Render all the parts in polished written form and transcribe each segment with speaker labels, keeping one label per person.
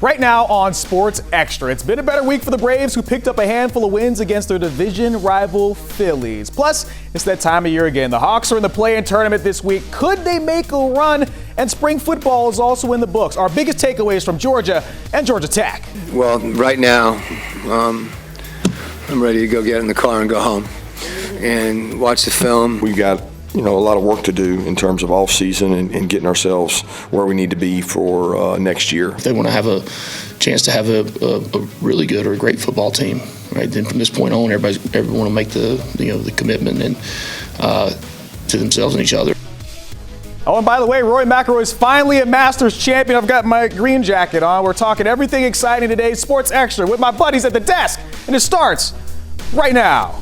Speaker 1: Right now on Sports Extra, it's been a better week for the Braves, who picked up a handful of wins against their division rival Phillies. Plus, it's that time of year again. The Hawks are in the play-in tournament this week. Could they make a run? And spring football is also in the books. Our biggest takeaways from Georgia and Georgia Tech.
Speaker 2: Well, right now, I'm ready to go get in the car and go home and watch the film.
Speaker 3: We've got a lot of work to do in terms of off season and getting ourselves where we need to be for next year.
Speaker 4: If they want to have a chance to have a really good or a great football team, right? Then from this point on, everyone will make the commitment and to themselves and each other.
Speaker 1: Oh, and by the way, Rory McIlroy is finally a Masters champion. I've got my green jacket on. We're talking everything exciting today, Sports Extra, with my buddies at the desk, and it starts right now.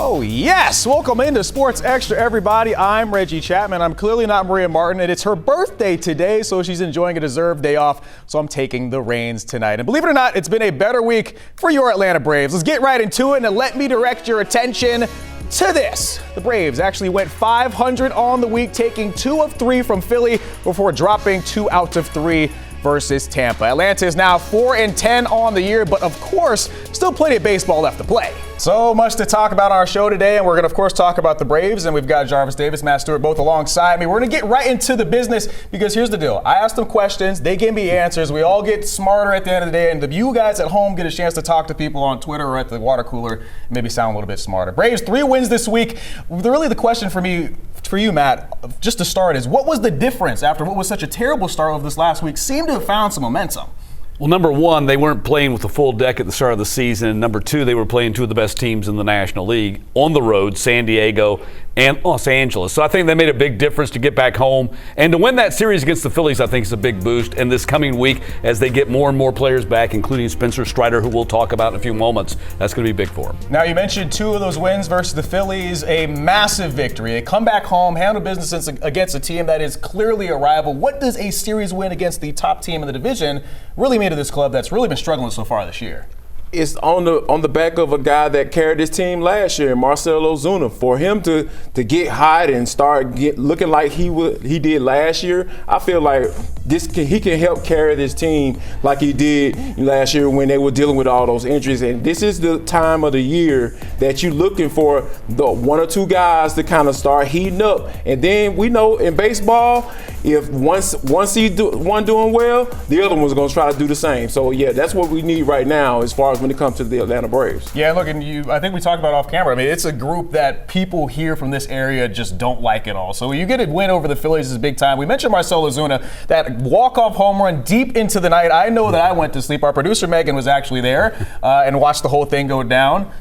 Speaker 1: Oh, yes. Welcome into Sports Extra, everybody. I'm Reggie Chatman. I'm clearly not Maria Martin, and it's her birthday today, so she's enjoying a deserved day off, so I'm taking the reins tonight. And believe it or not, it's been a better week for your Atlanta Braves. Let's get right into it, and let me direct your attention to this. The Braves actually went 500 on the week, taking 2 of 3 from Philly before dropping 2 out of 3 versus Tampa. Atlanta is now 4-10 on the year, but of course, still plenty of baseball left to play. So much to talk about on our show today, and we're going to, of course, talk about the Braves, and we've got Jarvis Davis, Matt Stewart, both alongside me. We're going to get right into the business, because here's the deal. I asked them questions, they gave me answers, we all get smarter at the end of the day, and you guys at home get a chance to talk to people on Twitter or at the water cooler, and maybe sound a little bit smarter. Braves, 3 wins this week. Really the question for you, Matt, just to start, is what was the difference after what was such a terrible start of this last week? Seemed to have found some momentum.
Speaker 5: Well, number one, they weren't playing with a full deck at the start of the season. And number two, they were playing 2 of the best teams in the National League on the road, San Diego and Los Angeles. So I think they made a big difference to get back home. And to win that series against the Phillies, I think is a big boost. And this coming week, as they get more and more players back, including Spencer Strider, who we'll talk about in a few moments, that's going to be big for them. Now,
Speaker 1: you mentioned 2 of those wins versus the Phillies, a massive victory. They come back home, handle business against a team that is clearly a rival. What does a series win against the top team in the division really mean to this club that's really been struggling so far this year?
Speaker 6: It's on the back of a guy that carried his team last year, Marcell Ozuna. For him to get hot and start looking like he did last year, I feel like he can help carry this team like he did last year when they were dealing with all those injuries. And this is the time of the year that you're looking for the 1 or 2 guys to kind of start heating up. And then we know in baseball, if once one doing well, the other one's going to try to do the same. So yeah, that's what we need right now as far as when it comes to the Atlanta Braves.
Speaker 1: Yeah, look, and I think we talked about off camera. I mean, it's a group that people here from this area just don't like at all. So you get a win over the Phillies is big time. We mentioned Marcell Ozuna, that walk-off home run deep into the night. I know that I went to sleep. Our producer Megan was actually there and watched the whole thing go down.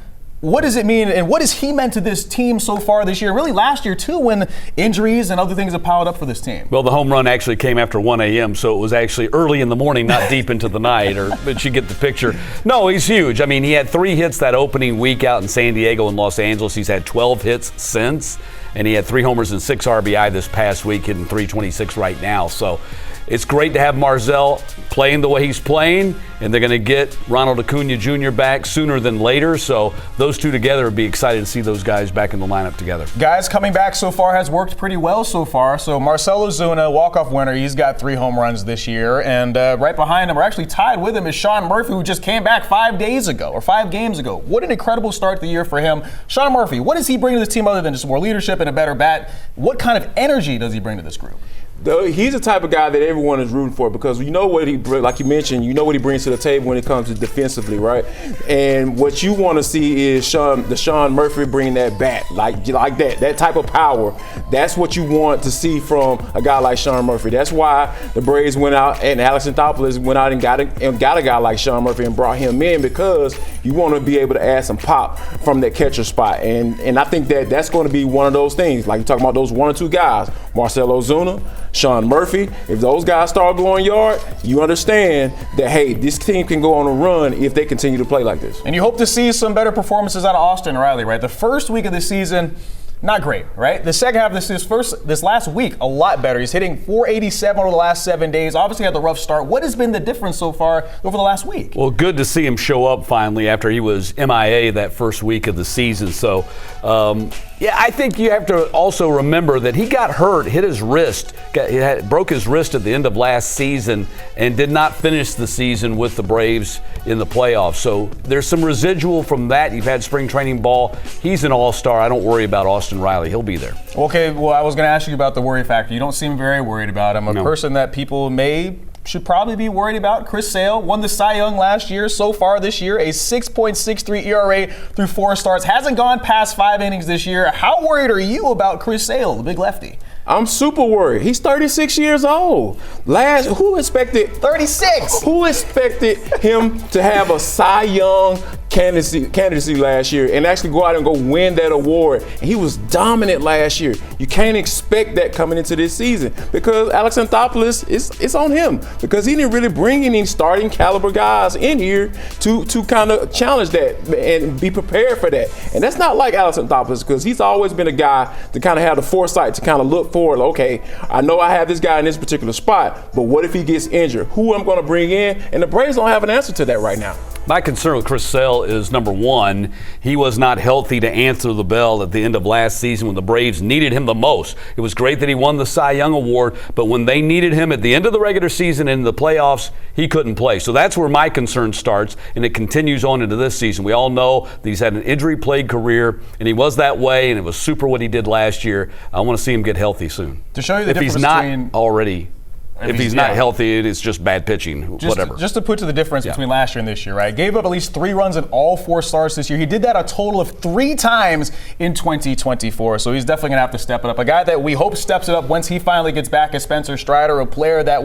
Speaker 1: What does it mean, and what has he meant to this team so far this year? Really last year, too, when injuries and other things have piled up for this team.
Speaker 5: Well, the home run actually came after 1 a.m., so it was actually early in the morning, not deep into the night, but you get the picture. No, he's huge. I mean, he had 3 hits that opening week out in San Diego and Los Angeles. He's had 12 hits since, and he had 3 homers and 6 RBI this past week, hitting .326 right now. So it's great to have Marcell playing the way he's playing, and they're going to get Ronald Acuna Jr. back sooner than later. So those 2 together would be excited to see those guys back in the lineup together.
Speaker 1: Guys coming back so far has worked pretty well so far. So Marcell Ozuna, walk-off winner, he's got 3 home runs this year. And right behind him, or actually tied with him, is Sean Murphy, who just came back 5 games ago. What an incredible start to the year for him. Sean Murphy, what does he bring to this team other than just more leadership and a better bat? What kind of energy does he bring to this group?
Speaker 6: He's the type of guy that everyone is rooting for, because you know what like you mentioned, you know what he brings to the table when it comes to defensively, right? And what you want to see is Sean Murphy bringing that bat, like that type of power. That's what you want to see from a guy like Sean Murphy. That's why the Braves went out and Alex Anthopoulos went out and got a guy like Sean Murphy and brought him in, because you want to be able to add some pop from that catcher spot. And I think that's going to be one of those things, like you're talking about those 1 or 2 guys, Marcell Ozuna, Sean Murphy. If those guys start going yard, you understand that, hey, this team can go on a run if they continue to play like this.
Speaker 1: And you hope to see some better performances out of Austin Riley, right? The first week of the season, not great, right? The second half of this last week, a lot better. He's hitting .487 over the last 7 days. Obviously had the rough start. What has been the difference so far over the last week?
Speaker 5: Well, good to see him show up finally after he was MIA that first week of the season. So, yeah, I think you have to also remember that he got hurt, hit his wrist, broke his wrist at the end of last season and did not finish the season with the Braves in the playoffs. So there's some residual from that. You've had spring training ball. He's an all-star. I don't worry about Austin Riley. He'll be there.
Speaker 1: Okay, well, I was going to ask you about the worry factor. You don't seem very worried about him. A person that people should probably be worried about. Chris Sale won the Cy Young last year. So far this year, a 6.63 ERA through 4 starts. Hasn't gone past 5 innings this year. How worried are you about Chris Sale, the big lefty?
Speaker 6: I'm super worried. He's 36 years old. Who expected
Speaker 1: 36?
Speaker 6: Who expected him to have a Cy Young candidacy last year and actually go out and go win that award? And he was dominant last year. You can't expect that coming into this season because Alex Anthopoulos is on him because he didn't really bring any starting caliber guys in here to kind of challenge that and be prepared for that. And that's not like Alex Anthopoulos because he's always been a guy to kind of have the foresight to kind of look forward. Okay, I know I have this guy in this particular spot, but what if he gets injured? Who I'm going to bring in? And the Braves don't have an answer to that right now.
Speaker 5: My concern with Chris Sale is, number one, he was not healthy to answer the bell at the end of last season when the Braves needed him the most. It was great that he won the Cy Young Award, but when they needed him at the end of the regular season and in the playoffs, he couldn't play. So that's where my concern starts, and it continues on into this season. We all know that he's had an injury-plagued career, and he was that way, and it was super what he did last year. I want to see him get healthy soon.
Speaker 1: To show you the difference
Speaker 5: if he's not
Speaker 1: between
Speaker 5: already. If he's not healthy, it is just bad pitching, whatever.
Speaker 1: Just to put to the difference between last year and this year, right? Gave up at least 3 runs in all 4 starts this year. He did that a total of 3 times in 2024, so he's definitely going to have to step it up. A guy that we hope steps it up once he finally gets back is Spencer Strider, a player that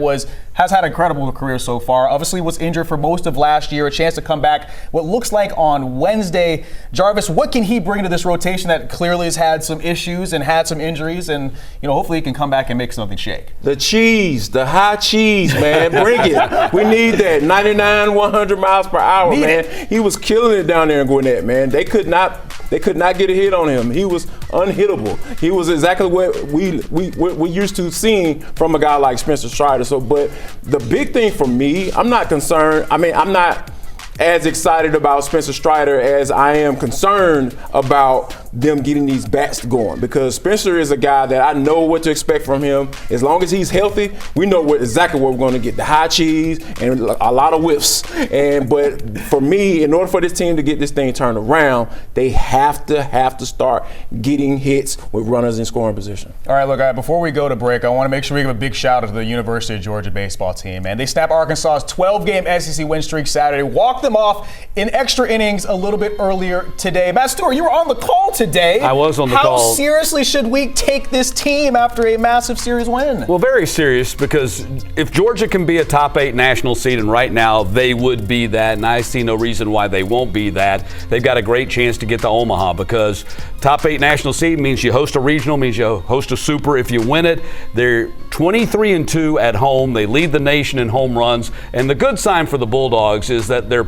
Speaker 1: has had an incredible career so far. Obviously was injured for most of last year, a chance to come back what looks like on Wednesday. Jarvis, what can he bring to this rotation that clearly has had some issues and had some injuries, and hopefully he can come back and make something shake?
Speaker 6: The cheese, the high cheese, man. Bring it. We need that. 99, 100 miles per hour, man. He was killing it down there in Gwinnett, man. They could not get a hit on him. He was unhittable. He was exactly what we used to seeing from a guy like Spencer Strider. So, but the big thing for me, I'm not concerned. I mean, I'm not as excited about Spencer Strider as I am concerned about them getting these bats going, because Spencer is a guy that I know what to expect from him. As long as he's healthy, we know exactly what we're going to get: the high cheese and a lot of whiffs. But for me, in order for this team to get this thing turned around, they have to start getting hits with runners in scoring position.
Speaker 1: All right, look, before we go to break, I want to make sure we give a big shout out to the University of Georgia baseball team, man. They snapped Arkansas's 12-game SEC win streak Saturday, walked them off in extra innings a little bit earlier today. Matt Stewart, you were on the call today.
Speaker 5: I was on the call.
Speaker 1: How seriously should we take this team after a massive series win?
Speaker 5: Well, very serious, because if Georgia can be a top 8 national seed, and right now they would be that, and I see no reason why they won't be that, they've got a great chance to get to Omaha, because top 8 national seed means you host a regional, means you host a super if you win it. They're 23-2 at home. They lead the nation in home runs, and the good sign for the Bulldogs is that their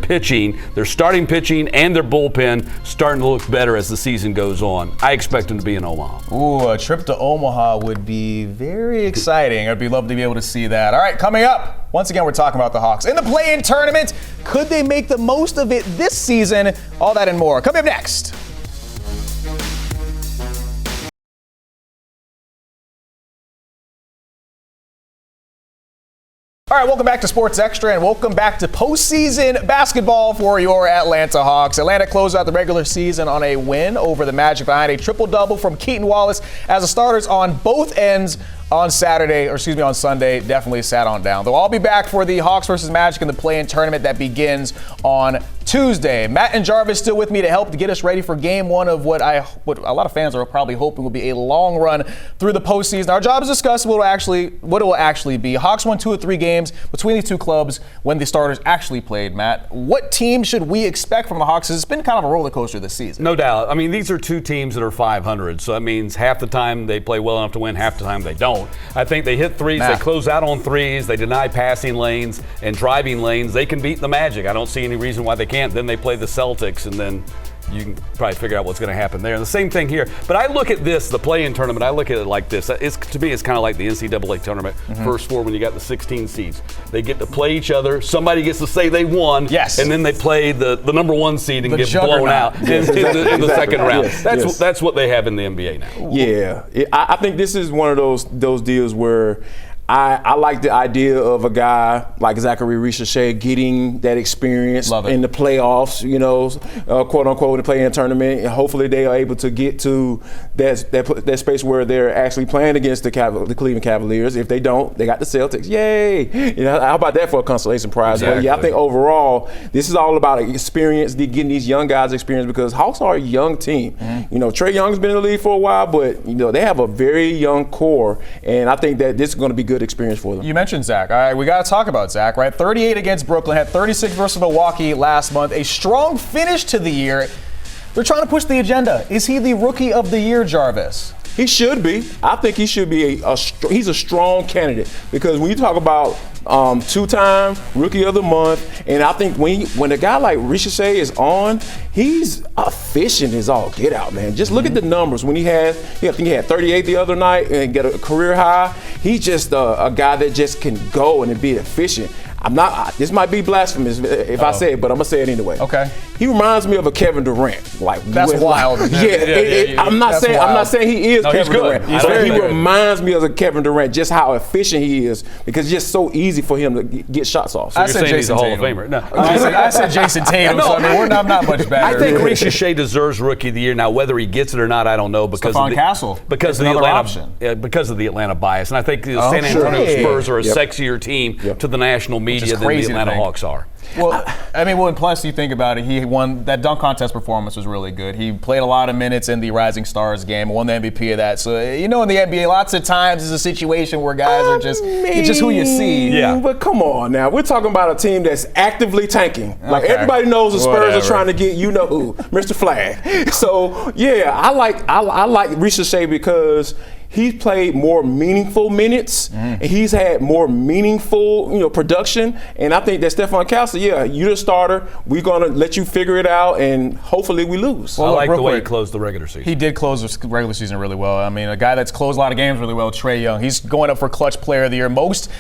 Speaker 5: starting pitching and their bullpen starting to look better as the season goes on. I expect them to be in Omaha.
Speaker 1: Ooh, a trip to Omaha would be very exciting. I'd love to be able to see that. All right, coming up, once again, we're talking about the Hawks in the play-in tournament. Could they make the most of it this season? All that and more. Coming up next. All right, welcome back to Sports Extra, and welcome back to postseason basketball for your Atlanta Hawks. Atlanta closed out the regular season on a win over the Magic behind a triple-double from Keaton Wallace, as the starters on both ends on Sunday definitely sat on down. They'll all be back for the Hawks versus Magic in the play-in tournament that begins on Tuesday. Matt and Jarvis still with me to help to get us ready for game one of what a lot of fans are probably hoping will be a long run through the postseason. Our job is to discuss what it will actually be. Hawks won 2 of 3 games between these two clubs when the starters actually played. Matt, what team should we expect from the Hawks? It's been kind of a roller coaster this season.
Speaker 5: No doubt. I mean, these are two teams that are 500, so that means half the time they play well enough to win, half the time they don't. I think they hit threes, they close out on threes, they deny passing lanes and driving lanes. They can beat the Magic. I don't see any reason why they can't. Then they play the Celtics, and then you can probably figure out what's going to happen there. And the same thing here. But I look at this, the play-in tournament, I look at it like this. To me, it's kind of like the NCAA tournament, first four when you got the 16 seeds. They get to play each other. Somebody gets to say they won.
Speaker 1: Yes.
Speaker 5: And then they play the number one seed and get blown out in the second round. That's what they have in the NBA now.
Speaker 6: Yeah. I think this is one of those deals where I like the idea of a guy like Zachary Richardson getting that experience in the playoffs, quote unquote, the play-in tournament. And hopefully they are able to get to that space where they're actually playing against the Cleveland Cavaliers. If they don't, they got the Celtics. Yay! How about that for a consolation prize?
Speaker 5: Exactly.
Speaker 6: But yeah, I think overall this is all about experience, getting these young guys experience, because Hawks are a young team. Trae Young's been in the league for a while, but they have a very young core, and I think that this is going to be good experience for them.
Speaker 1: You mentioned Zach. All right, we got to talk about Zach, right? 38 against Brooklyn, had 36 versus Milwaukee last month. A strong finish to the year. They're trying to push the agenda. Is he the Rookie of the Year, Jarvis?
Speaker 6: He should be. I think he should be he's a strong candidate, because when you talk about 2-time Rookie of the Month, and I think when a guy like Richardson is on, he's efficient as all get out, man. Just look at the numbers. When I think he had 38 the other night and get a career high. He's just a guy that just can go and be efficient. This might be blasphemous if I say it, but I'm gonna say it anyway.
Speaker 1: Okay.
Speaker 6: He reminds me of a Kevin Durant.
Speaker 1: That's wild.
Speaker 6: I'm not saying he is Kevin Durant. He reminds me of a Kevin Durant, just how efficient he is, because it's just so easy for him to get shots off.
Speaker 5: So you're saying he's a Hall of Famer. No.
Speaker 1: I said Jason Tatum, so I'm not much better.
Speaker 5: I think Richardson deserves Rookie of the Year. Now, whether he gets it or not, I don't know, because of the Atlanta bias. And I think the San Antonio Spurs are a sexier team to the national media than the Atlanta Hawks are.
Speaker 1: Well, and plus you think about it, he won that dunk contest performance was really good. He played a lot of minutes in the Rising Stars game, won the MVP of that. So in the NBA, lots of times it's a situation where guys are just who you see.
Speaker 6: Yeah. But come on now, we're talking about a team that's actively tanking. Like everybody knows the Spurs are trying to get who, Mr. Flag. So yeah, I like Richardson because he's played more meaningful minutes, and he's had more meaningful, production. And I think that Stephon Castle, you're the starter. We're gonna let you figure it out, and hopefully we lose.
Speaker 5: Well, I like the way he closed the regular season.
Speaker 1: He did close the regular season really well. I mean, a guy that's closed a lot of games really well, Trae Young. He's going up for Clutch Player of the Year, most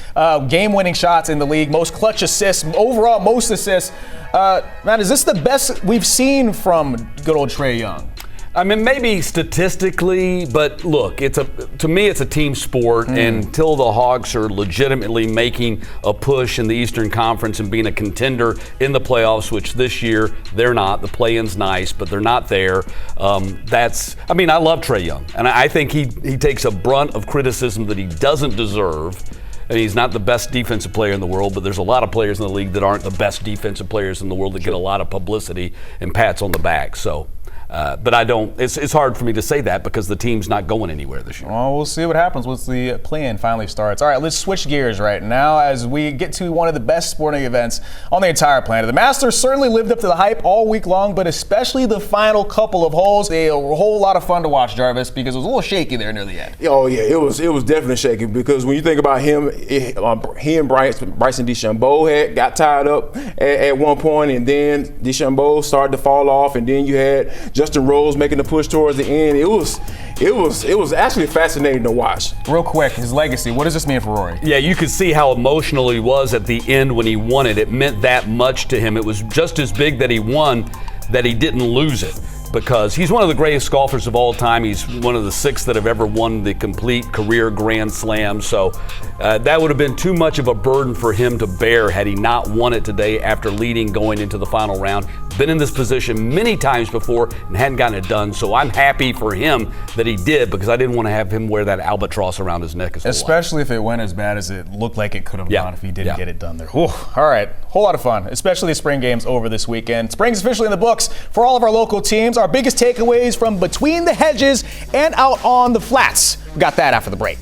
Speaker 1: game-winning shots in the league, most clutch assists, overall most assists. Man, is this the best we've seen from good old Trae Young?
Speaker 5: I mean, maybe statistically, but look, to me it's a team sport, and until the Hawks are legitimately making a push in the Eastern Conference and being a contender in the playoffs, which this year they're not. The play-in's nice, but they're not there. I love Trae Young, and I think he takes a brunt of criticism that he doesn't deserve. I mean, he's not the best defensive player in the world, but there's a lot of players in the league that aren't the best defensive players in the world that get a lot of publicity and pats on the back. So. But I don't. It's hard for me to say that because the team's not going anywhere this year.
Speaker 1: Well, we'll see what happens once the play-in finally starts. All right, let's switch gears right now as we get to one of the best sporting events on the entire planet. The Masters certainly lived up to the hype all week long, but especially the final couple of holes. They were a whole lot of fun to watch, Jarvis, because it was a little shaky there near the end.
Speaker 6: Oh yeah, it was definitely shaky, because when you think about him, he and Bryson DeChambeau got tied up at one point, and then DeChambeau started to fall off, and then you had Justin Rose making the push towards the end. It was actually fascinating to watch.
Speaker 1: Real quick, his legacy. What does this mean for Rory?
Speaker 5: Yeah, you could see how emotional he was at the end when he won it. It meant that much to him. It was just as big that he won that he didn't lose it, because he's one of the greatest golfers of all time. He's one of the 6 that have ever won the complete career Grand Slam. So that would have been too much of a burden for him to bear had he not won it today after leading going into the final round. Been in this position many times before and hadn't gotten it done. So I'm happy for him that he did, because I didn't want to have him wear that albatross around his neck.
Speaker 1: Especially if it went as bad as it looked like it could have gone if he didn't get it done there. Whew. All right. Whole lot of fun, especially the spring games over this weekend. Spring's officially in the books for all of our local teams. Our biggest takeaways from between the hedges and out on the flats. We got that after the break.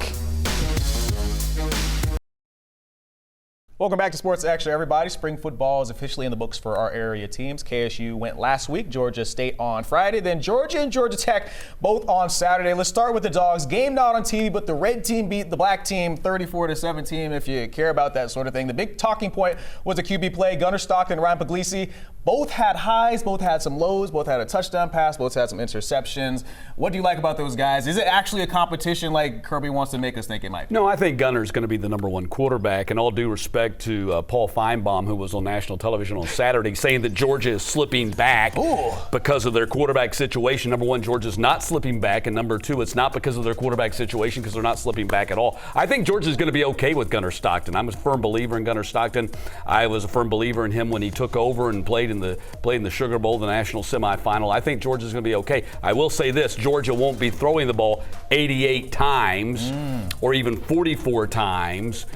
Speaker 1: Welcome back to Sports Extra, everybody. Spring football is officially in the books for our area teams. KSU went last week, Georgia State on Friday, then Georgia and Georgia Tech both on Saturday. Let's start with the Dogs. Game not on TV, but the red team beat the black team 34-17, if you care about that sort of thing. The big talking point was the QB play. Gunnar Stockton and Ryan Puglisi both had highs, both had some lows, both had a touchdown pass, both had some interceptions. What do you like about those guys? Is it actually a competition like Kirby wants to make us think it might be?
Speaker 5: No, I think Gunner's going to be the number one quarterback, and all due respect to Paul Feinbaum, who was on national television on Saturday, saying that Georgia is slipping back because of their quarterback situation. Number one, Georgia's not slipping back, and number two, it's not because of their quarterback situation because they're not slipping back at all. I think Georgia's going to be okay with Gunnar Stockton. I'm a firm believer in Gunnar Stockton. I was a firm believer in him when he took over and played in the Sugar Bowl, the national semifinal. I think Georgia's going to be okay. I will say this, Georgia won't be throwing the ball 88 times or even 44 times,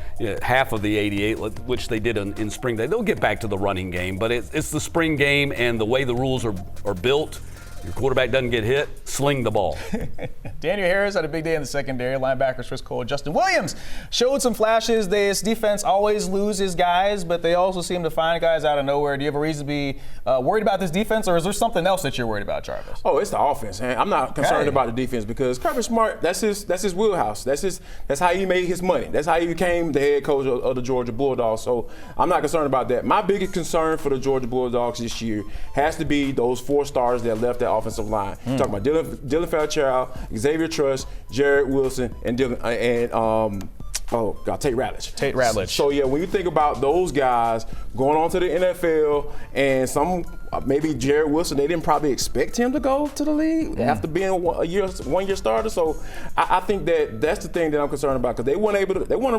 Speaker 5: half of the 88, which they did in spring day. They'll get back to the running game, but it's the spring game, and the way the rules are built, your quarterback doesn't get hit, sling the ball.
Speaker 1: Daniel Harris had a big day in the secondary. Linebackers Chris Cole, Justin Williams showed some flashes. This defense always loses guys, but they also seem to find guys out of nowhere. Do you have a reason to be worried about this defense, or is there something else that you're worried about, Jarvis?
Speaker 6: Oh, it's the offense, man. I'm not concerned about the defense because Kirby Smart, that's his wheelhouse. That's how he made his money. That's how he became the head coach of the Georgia Bulldogs. So I'm not concerned about that. My biggest concern for the Georgia Bulldogs this year has to be those 4 stars that left that offensive line. Talking about Dylan Fairchild, Xavier Truss, Jared Wilson, and Tate Ratledge.
Speaker 1: Tate Ratledge.
Speaker 6: So yeah, when you think about those guys going on to the NFL, and some maybe Jared Wilson, they didn't probably expect him to go to the league after being a one-year starter. So I think that's the thing that I'm concerned about, because they weren't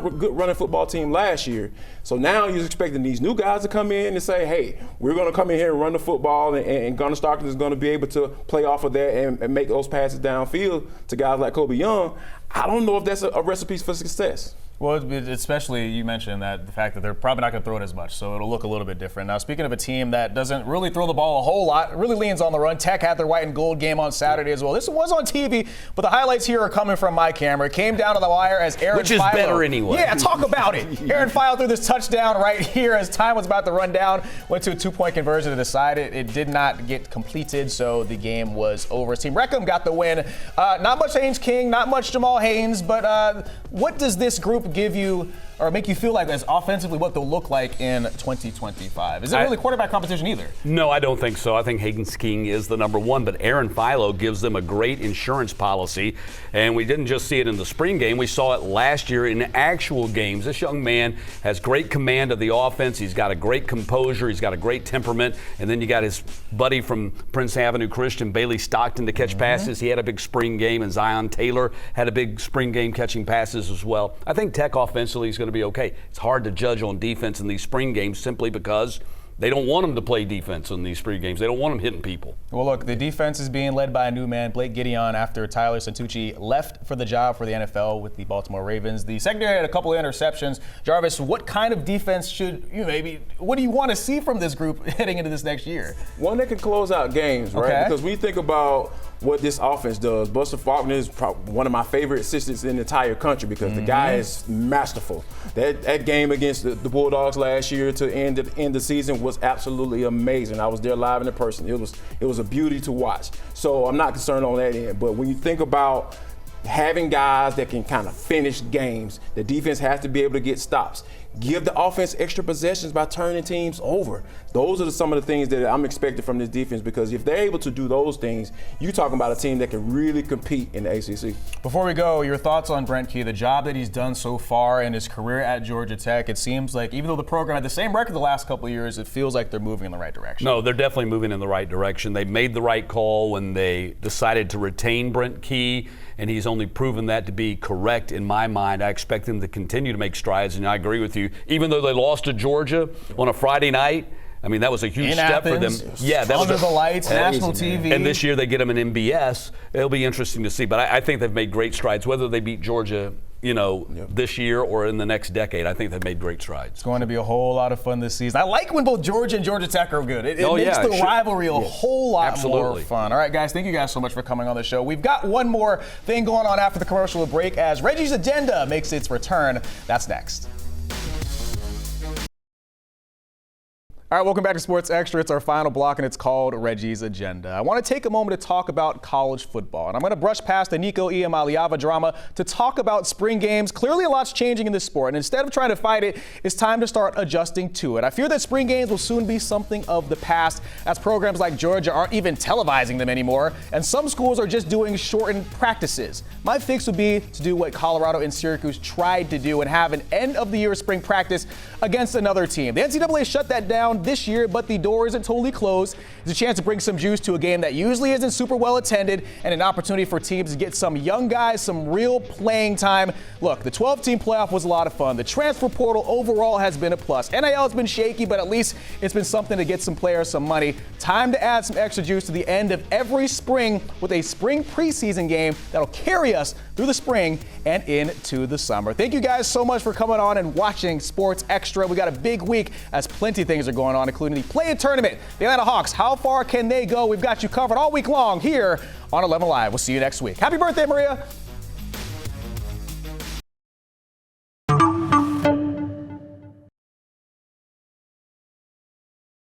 Speaker 6: a good running football team last year. So now you're expecting these new guys to come in and say, hey, we're going to come in here and run the football, and Gunnar Stockton is going to be able to play off of that and make those passes downfield to guys like Kobe Young. I don't know if that's a recipe for success.
Speaker 1: Well, especially you mentioned that the fact that they're probably not going to throw it as much, so it'll look a little bit different. Now, speaking of a team that doesn't really throw the ball a whole lot, really leans on the run, Tech had their white and gold game on Saturday as well. This was on TV, but the highlights here are coming from my camera. It came down to the wire as Aaron
Speaker 5: Which is
Speaker 1: Philo,
Speaker 5: better anyway.
Speaker 1: Yeah, talk about it. Aaron Philo threw this touchdown right here as time was about to run down, went to a 2-point conversion to decide it. It did not get completed, so the game was over. Team Reckham got the win. Not much Haynes King, not much Jamal Haynes, but what does this group give you or make you feel like as offensively what they'll look like in 2025? Is it really quarterback competition either?
Speaker 5: No, I don't think so. I think Haynes King is the number one, but Aaron Philo gives them a great insurance policy, and we didn't just see it in the spring game. We saw it last year in actual games. This young man has great command of the offense. He's got a great composure. He's got a great temperament, and then you got his buddy from Prince Avenue Christian, Bailey Stockton, to catch passes. He had a big spring game, and Zion Taylor had a big spring game catching passes as well. I think Tech offensively is going to be okay. It's hard to judge on defense in these spring games simply because they don't want them to play defense in these spring games. They don't want them hitting people.
Speaker 1: Well, look, the defense is being led by a new man, Blake Gideon, after Tyler Santucci left for the job for the NFL with the Baltimore Ravens. The secondary had a couple of interceptions. Jarvis, what kind of defense what do you want to see from this group heading into this next year?
Speaker 6: One that can close out games, right?
Speaker 1: Okay.
Speaker 6: Because when you think about what this offense does, Buster Faulkner is probably one of my favorite assistants in the entire country because the guy is masterful. That game against the Bulldogs last year to end the season was absolutely amazing. I was there live and in person. It was a beauty to watch. So I'm not concerned on that end. But when you think about having guys that can kind of finish games, the defense has to be able to get stops. Give the offense extra possessions by turning teams over. Those are some of the things that I'm expecting from this defense, because if they're able to do those things, you're talking about a team that can really compete in the ACC.
Speaker 1: Before we go, your thoughts on Brent Key, the job that he's done so far in his career at Georgia Tech. It seems like even though the program had the same record the last couple of years, it feels like they're moving in the right direction.
Speaker 5: No, they're definitely moving in the right direction. They made the right call when they decided to retain Brent Key, and he's only proven that to be correct in my mind. I expect him to continue to make strides, and I agree with you. Even though they lost to Georgia on a Friday night, I mean, that was a huge step for them.
Speaker 1: Yeah, that was under the lights, national TV.
Speaker 5: And this year they get them an MBS. It'll be interesting to see. But I think they've made great strides. Whether they beat Georgia this year or in the next decade. I think they've made great strides.
Speaker 1: It's going to be a whole lot of fun this season. I like when both Georgia and Georgia Tech are good. It makes the rivalry a whole lot more fun. All right, guys, thank you guys so much for coming on the show. We've got one more thing going on after the commercial break as Reggie's Agenda makes its return. That's next. All right, welcome back to Sports Extra. It's our final block, and it's called Reggie's Agenda. I want to take a moment to talk about college football, and I'm going to brush past the Nico Iamaleava drama to talk about spring games. Clearly, a lot's changing in this sport, and instead of trying to fight it, it's time to start adjusting to it. I fear that spring games will soon be something of the past, as programs like Georgia aren't even televising them anymore, and some schools are just doing shortened practices. My fix would be to do what Colorado and Syracuse tried to do and have an end-of-the-year spring practice against another team. The NCAA shut that down this year, but the door isn't totally closed. It's a chance to bring some juice to a game that usually isn't super well attended and an opportunity for teams to get some young guys some real playing time. Look, the 12-team playoff was a lot of fun. The transfer portal overall has been a plus. NIL has been shaky, but at least it's been something to get some players some money. Time to add some extra juice to the end of every spring with a spring preseason game that'll carry us through the spring and into the summer. Thank you guys so much for coming on and watching Sports Extra. We got a big week as plenty of things are going on, including the play-in tournament. The Atlanta Hawks, how far can they go? We've got you covered all week long here on 11 Live. We'll see you next week. Happy birthday, Maria.